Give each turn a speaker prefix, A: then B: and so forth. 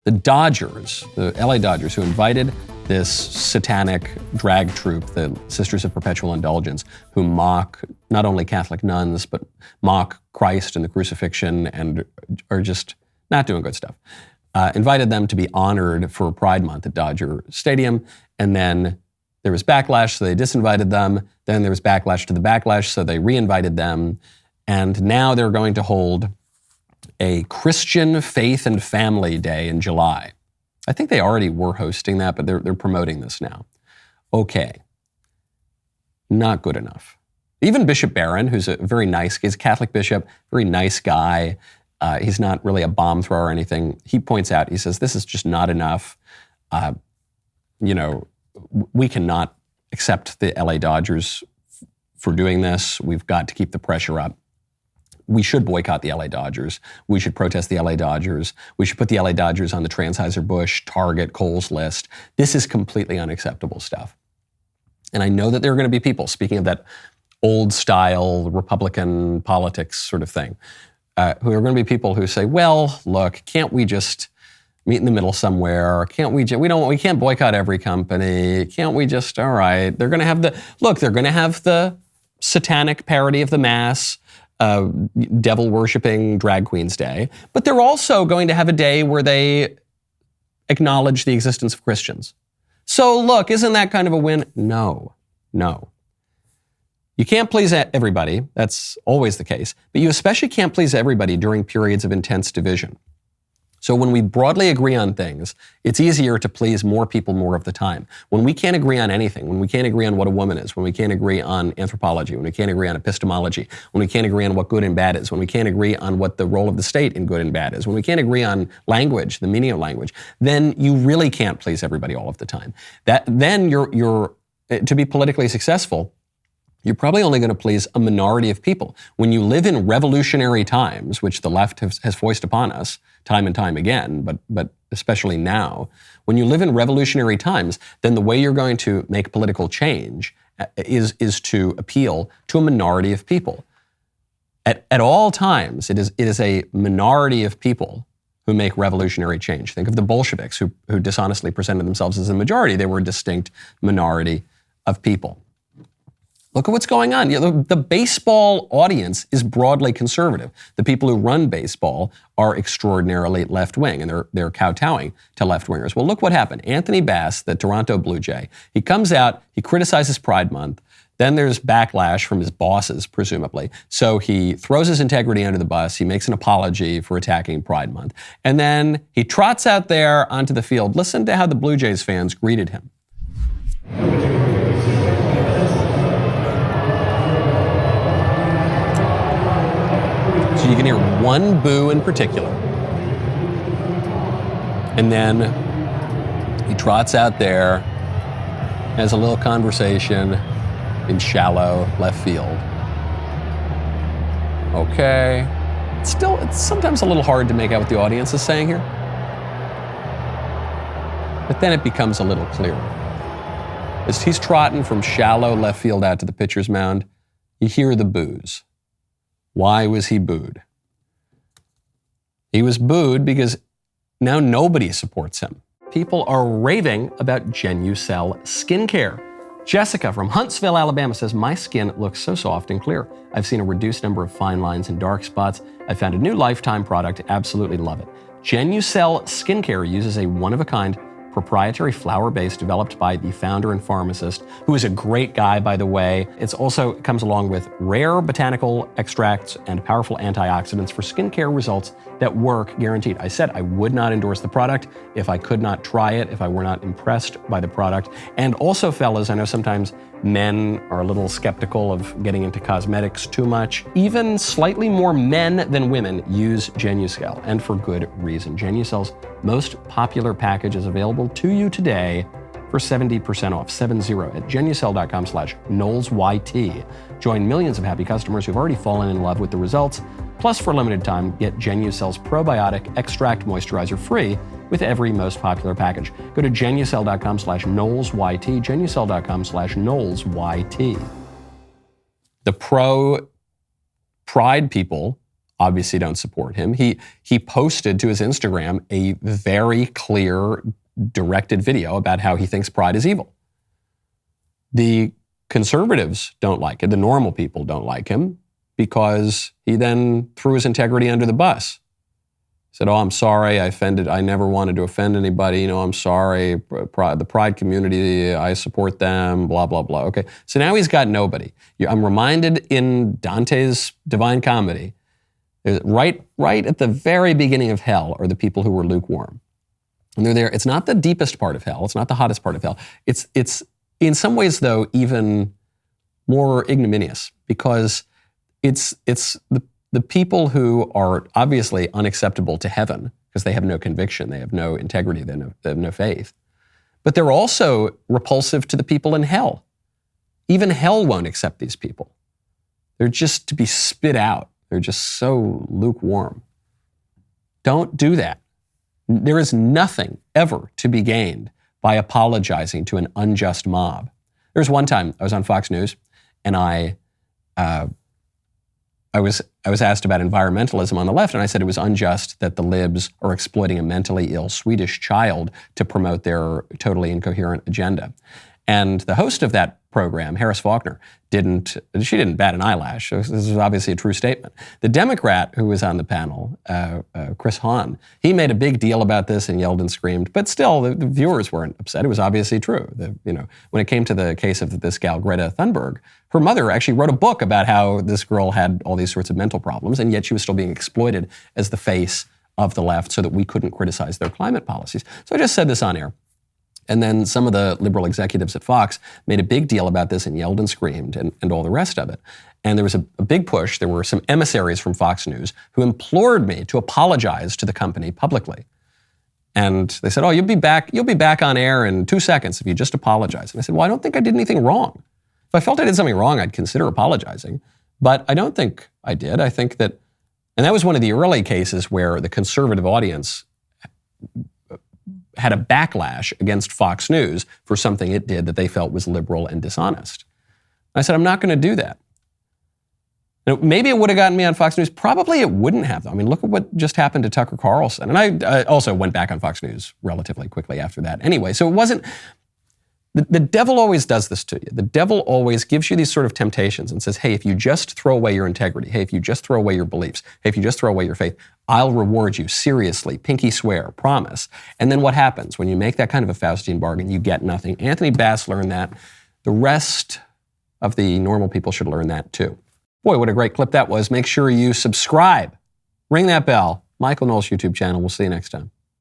A: The Dodgers, the LA Dodgers, who invited this satanic drag troupe, the Sisters of Perpetual Indulgence, who mock not only Catholic nuns, but mock Christ and the crucifixion and are just not doing good stuff. Invited them to be honored for Pride Month at Dodger Stadium. And then there was backlash, so they disinvited them. Then there was backlash to the backlash, so they reinvited them. And now they're going to hold a Christain Faith and Family Day in July. I think they already were hosting that, but they're promoting this now. Okay. Not good enough. Even Bishop Barron, who's a very nice, he's a Catholic bishop, very nice guy. He's not really a bomb thrower or anything. He points out, he says, this is just not enough. We cannot accept the LA Dodgers for doing this. We've got to keep the pressure up. We should boycott the LA Dodgers. We should protest the LA Dodgers. We should put the LA Dodgers on the Anheuser-Busch, Target, Kohl's list. This is completely unacceptable stuff. And I know that there are going to be people, speaking of that old style Republican politics sort of thing, who are going to be people who say, well, look, can't we just meet in the middle somewhere? Can't we can't boycott every company. Can't we just, all right, they're going to have the satanic parody of the Mass, devil-worshipping drag queens day, but they're also going to have a day where they acknowledge the existence of Christians. So look, isn't that kind of a win? No. You can't please everybody. That's always the case. But you especially can't please everybody during periods of intense division. So when we broadly agree on things, it's easier to please more people more of the time. When we can't agree on anything, when we can't agree on what a woman is, when we can't agree on anthropology, when we can't agree on epistemology, when we can't agree on what good and bad is, when we can't agree on what the role of the state in good and bad is, when we can't agree on language, the meaning of language, then you really can't please everybody all of the time. Then you're to be politically successful, you're probably only going to please a minority of people. When you live in revolutionary times, which the left has foisted upon us time and time again, but especially now, when you live in revolutionary times, then the way you're going to make political change is to appeal to a minority of people. At all times, it is a minority of people who make revolutionary change. Think of the Bolsheviks who dishonestly presented themselves as a majority. They were a distinct minority of people. Look at what's going on. The baseball audience is broadly conservative. The people who run baseball are extraordinarily left-wing, and they're kowtowing to left-wingers. Well, look what happened. Anthony Bass, the Toronto Blue Jay, he comes out, he criticizes Pride Month. Then there's backlash from his bosses, presumably. So he throws his integrity under the bus. He makes an apology for attacking Pride Month. And then he trots out there onto the field. Listen to how the Blue Jays fans greeted him. So you can hear one boo in particular. And then he trots out there, has a little conversation in shallow left field. Okay. It's sometimes a little hard to make out what the audience is saying here. But then it becomes a little clearer. As he's trotting from shallow left field out to the pitcher's mound, you hear the boos. Why was he booed? He was booed because now nobody supports him. People are raving about Genucel skincare. Jessica from Huntsville, Alabama says, my skin looks so soft and clear. I've seen a reduced number of fine lines and dark spots. I found a new Lifetime product. Absolutely love it. Genucel skincare uses a one-of-a-kind proprietary flower base developed by the founder and pharmacist, who is a great guy, by the way. It comes along with rare botanical extracts and powerful antioxidants for skincare results that work, guaranteed. I said I would not endorse the product if I could not try it, if I were not impressed by the product. And also, fellas, I know sometimes men are a little skeptical of getting into cosmetics too much. Even slightly more men than women use Genucel, and for good reason. Genucel's most popular package is available to you today for 70% off, 70, at genucel.com/KnowlesYT. Join millions of happy customers who've already fallen in love with the results. Plus, for a limited time, get Genucel's probiotic extract moisturizer free with every most popular package. Go to genucel.com/KnowlesYT, genucel.com/KnowlesYT. The pro-Pride people obviously don't support him. He posted to his Instagram a very clear, directed video about how he thinks pride is evil. The conservatives don't like it. The normal people don't like him because he then threw his integrity under the bus. He said, I'm sorry, I never wanted to offend anybody. I'm sorry, the pride community, I support them, blah, blah, blah. Okay, so now he's got nobody. I'm reminded in Dante's Divine Comedy, right at the very beginning of hell are the people who were lukewarm. And they're there. It's not the deepest part of hell. It's not the hottest part of hell. It's in some ways, though, even more ignominious because it's the people who are obviously unacceptable to heaven because they have no conviction, they have no integrity, they have no faith. But they're also repulsive to the people in hell. Even hell won't accept these people. They're just to be spit out. They're just so lukewarm. Don't do that. There is nothing ever to be gained by apologizing to an unjust mob. There was one time I was on Fox News and I was asked about environmentalism on the left, and I said it was unjust that the libs are exploiting a mentally ill Swedish child to promote their totally incoherent agenda. And the host of that program, Harris Faulkner, she didn't bat an eyelash. This is obviously a true statement. The Democrat who was on the panel, Chris Hahn, he made a big deal about this and yelled and screamed, but still the viewers weren't upset. It was obviously true. When it came to the case of this gal, Greta Thunberg, her mother actually wrote a book about how this girl had all these sorts of mental problems, and yet she was still being exploited as the face of the left so that we couldn't criticize their climate policies. So I just said this on air. And then some of the liberal executives at Fox made a big deal about this and yelled and screamed and all the rest of it. And there was a big push. There were some emissaries from Fox News who implored me to apologize to the company publicly. And they said, you'll be back on air in 2 seconds if you just apologize. And I said, I don't think I did anything wrong. If I felt I did something wrong, I'd consider apologizing. But I don't think I did. I think that, and that was one of the early cases where the conservative audience had a backlash against Fox News for something it did that they felt was liberal and dishonest. I said, I'm not going to do that. Maybe it would have gotten me on Fox News. Probably it wouldn't have. I mean, look at what just happened to Tucker Carlson. And I also went back on Fox News relatively quickly after that anyway. So it wasn't, the devil always does this to you. The devil always gives you these sort of temptations and says, hey, if you just throw away your integrity, hey, if you just throw away your beliefs, hey, if you just throw away your faith, I'll reward you seriously, pinky swear, promise. And then what happens? When you make that kind of a Faustian bargain, you get nothing. Anthony Bass learned that. The rest of the normal people should learn that too. Boy, what a great clip that was. Make sure you subscribe. Ring that bell. Michael Knowles' YouTube channel. We'll see you next time.